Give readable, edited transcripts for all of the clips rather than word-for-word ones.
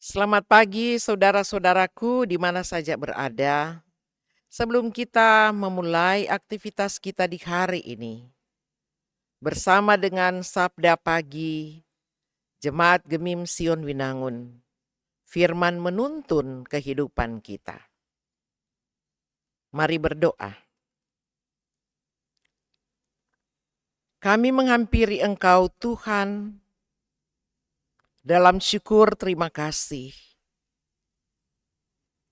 Selamat pagi saudara-saudaraku di mana saja berada. Sebelum kita memulai aktivitas kita di hari ini, bersama dengan Sabda Pagi, Jemaat Gemim Sion Winangun, firman menuntun kehidupan kita. Mari berdoa. Kami menghampiri Engkau Tuhan dalam syukur terima kasih.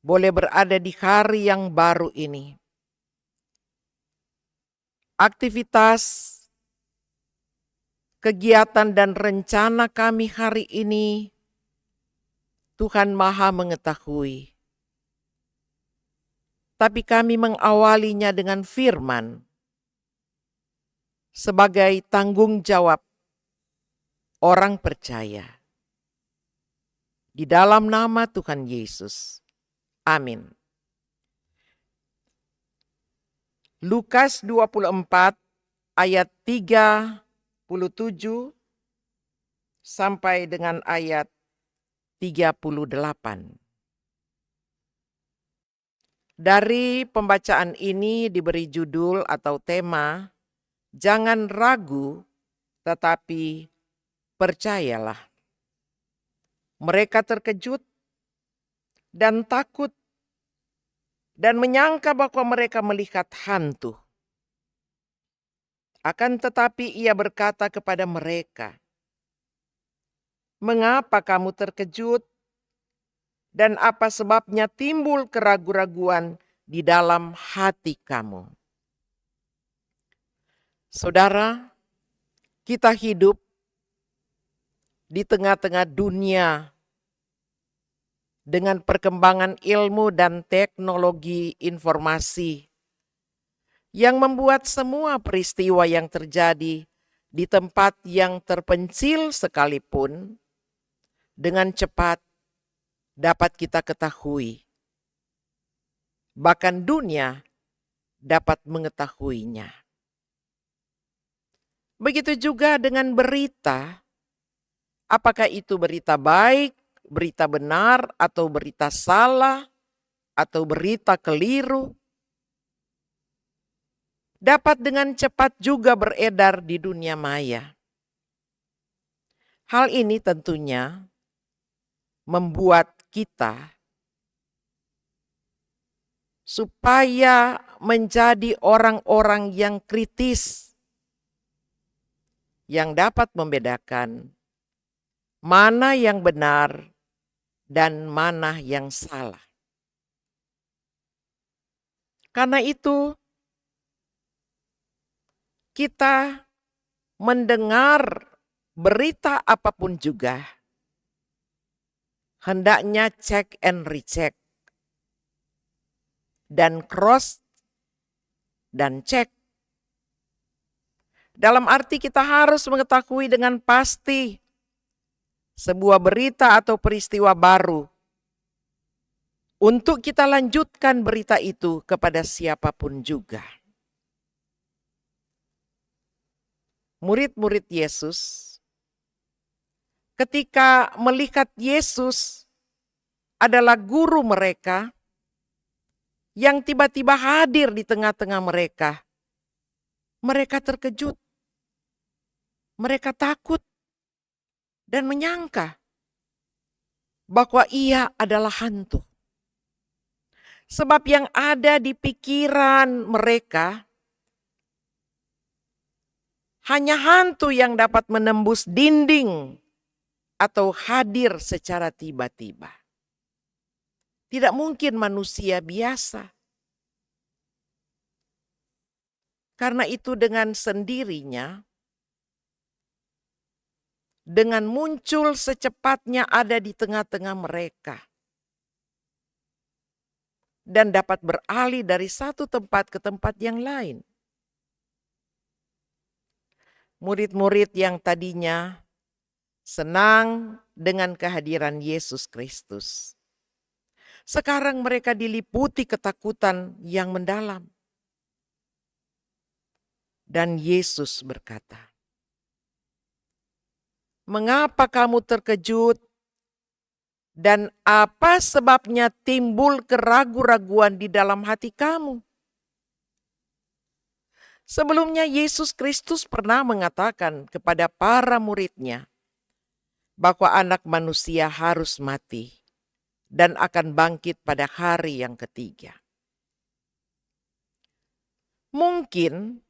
Boleh berada di hari yang baru ini. Aktivitas, kegiatan dan rencana kami hari ini, Tuhan Maha mengetahui. Tapi kami mengawalinya dengan firman sebagai tanggung jawab orang percaya. Di dalam nama Tuhan Yesus. Amin. Lukas 24 ayat 37 sampai dengan ayat 38. Dari pembacaan ini diberi judul atau tema, jangan ragu tetapi percayalah. Mereka terkejut dan takut dan menyangka bahwa mereka melihat hantu. Akan tetapi ia berkata kepada mereka, "Mengapa kamu terkejut? Dan apa sebabnya timbul keraguan-raguan di dalam hati kamu?" Saudara, kita hidup di tengah-tengah dunia dengan perkembangan ilmu dan teknologi informasi yang membuat semua peristiwa yang terjadi di tempat yang terpencil sekalipun dengan cepat dapat kita ketahui. Bahkan dunia dapat mengetahuinya. Begitu juga dengan berita, apakah itu berita baik, berita benar, atau berita salah, atau berita keliru, dapat dengan cepat juga beredar di dunia maya. Hal ini tentunya membuat kita supaya menjadi orang-orang yang kritis, yang dapat membedakan mana yang benar dan mana yang salah. Karena itu, kita mendengar berita apapun juga, hendaknya check and recheck, dan cross dan cek. Dalam arti kita harus mengetahui dengan pasti sebuah berita atau peristiwa baru untuk kita lanjutkan berita itu kepada siapapun juga. Murid-murid Yesus, ketika melihat Yesus adalah guru mereka yang tiba-tiba hadir di tengah-tengah mereka, mereka terkejut, mereka takut, dan menyangka bahwa ia adalah hantu. Sebab yang ada di pikiran mereka hanya hantu yang dapat menembus dinding atau hadir secara tiba-tiba. Tidak mungkin manusia biasa. Karena itu dengan sendirinya, dengan muncul secepatnya ada di tengah-tengah mereka, dan dapat beralih dari satu tempat ke tempat yang lain. Murid-murid yang tadinya senang dengan kehadiran Yesus Kristus, sekarang mereka diliputi ketakutan yang mendalam. Dan Yesus berkata, "Mengapa kamu terkejut? Dan apa sebabnya timbul keraguan-raguan di dalam hati kamu? Sebelumnya Yesus Kristus pernah mengatakan kepada para murid-Nya bahwa anak manusia harus mati dan akan bangkit pada hari yang ketiga. Mungkin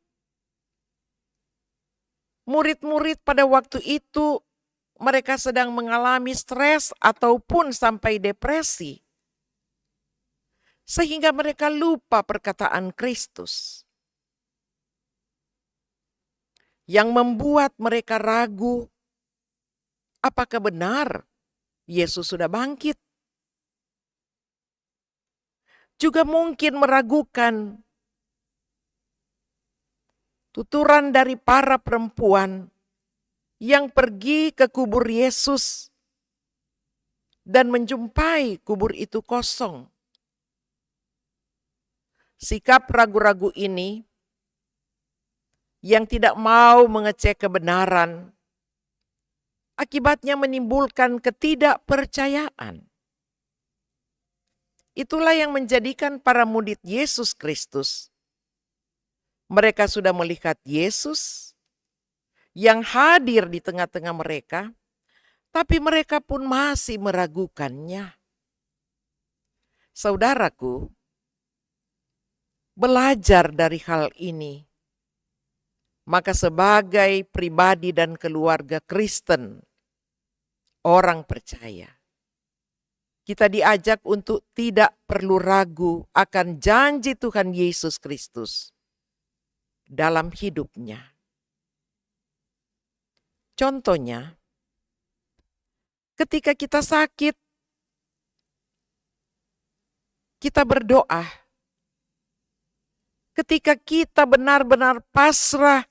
murid-murid pada waktu itu mereka sedang mengalami stres ataupun sampai depresi, sehingga mereka lupa perkataan Kristus yang membuat mereka ragu apakah benar Yesus sudah bangkit. Juga mungkin meragukan tuturan dari para perempuan yang pergi ke kubur Yesus dan menjumpai kubur itu kosong. Sikap ragu-ragu ini yang tidak mau mengecek kebenaran akibatnya menimbulkan ketidakpercayaan. Itulah yang menjadikan para murid Yesus Kristus. Mereka sudah melihat Yesus yang hadir di tengah-tengah mereka, tapi mereka pun masih meragukannya. Saudaraku, belajar dari hal ini, maka sebagai pribadi dan keluarga Kristen, orang percaya, kita diajak untuk tidak perlu ragu akan janji Tuhan Yesus Kristus dalam hidupnya. Contohnya, ketika kita sakit, kita berdoa. Ketika kita benar-benar pasrah,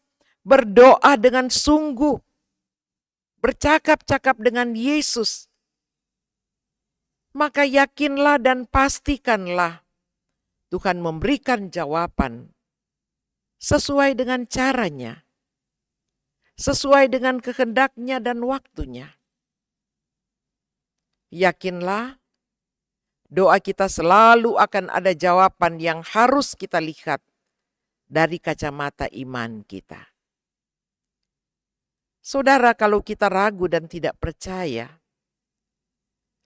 berdoa dengan sungguh, bercakap-cakap dengan Yesus, maka yakinlah dan pastikanlah Tuhan memberikan jawaban sesuai dengan caranya, sesuai dengan kehendaknya dan waktunya. Yakinlah, doa kita selalu akan ada jawaban yang harus kita lihat dari kacamata iman kita. Saudara, kalau kita ragu dan tidak percaya,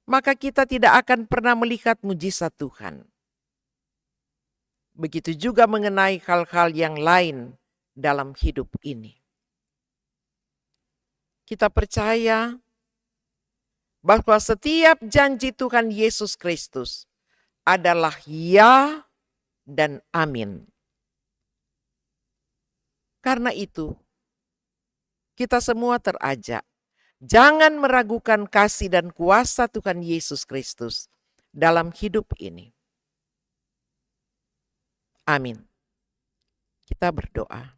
maka kita tidak akan pernah melihat mujizat Tuhan. Begitu juga mengenai hal-hal yang lain dalam hidup ini. Kita percaya bahwa setiap janji Tuhan Yesus Kristus adalah ya dan amin. Karena itu, kita semua terajak, jangan meragukan kasih dan kuasa Tuhan Yesus Kristus dalam hidup ini. Amin. Kita berdoa.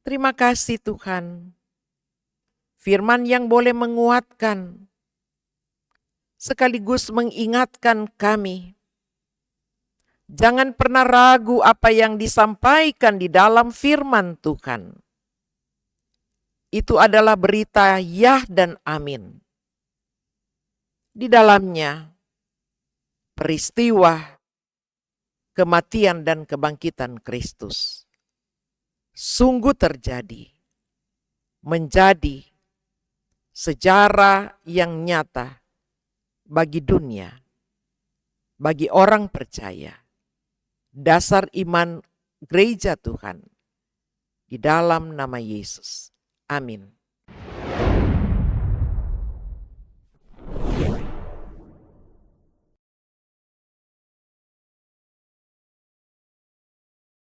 Terima kasih Tuhan. Firman yang boleh menguatkan, sekaligus mengingatkan kami. Jangan pernah ragu apa yang disampaikan di dalam firman Tuhan. Itu adalah berita ya dan amin. Di dalamnya, peristiwa kematian dan kebangkitan Kristus sungguh terjadi, menjadi sejarah yang nyata bagi dunia, bagi orang percaya, dasar iman gereja Tuhan di dalam nama Yesus. Amin.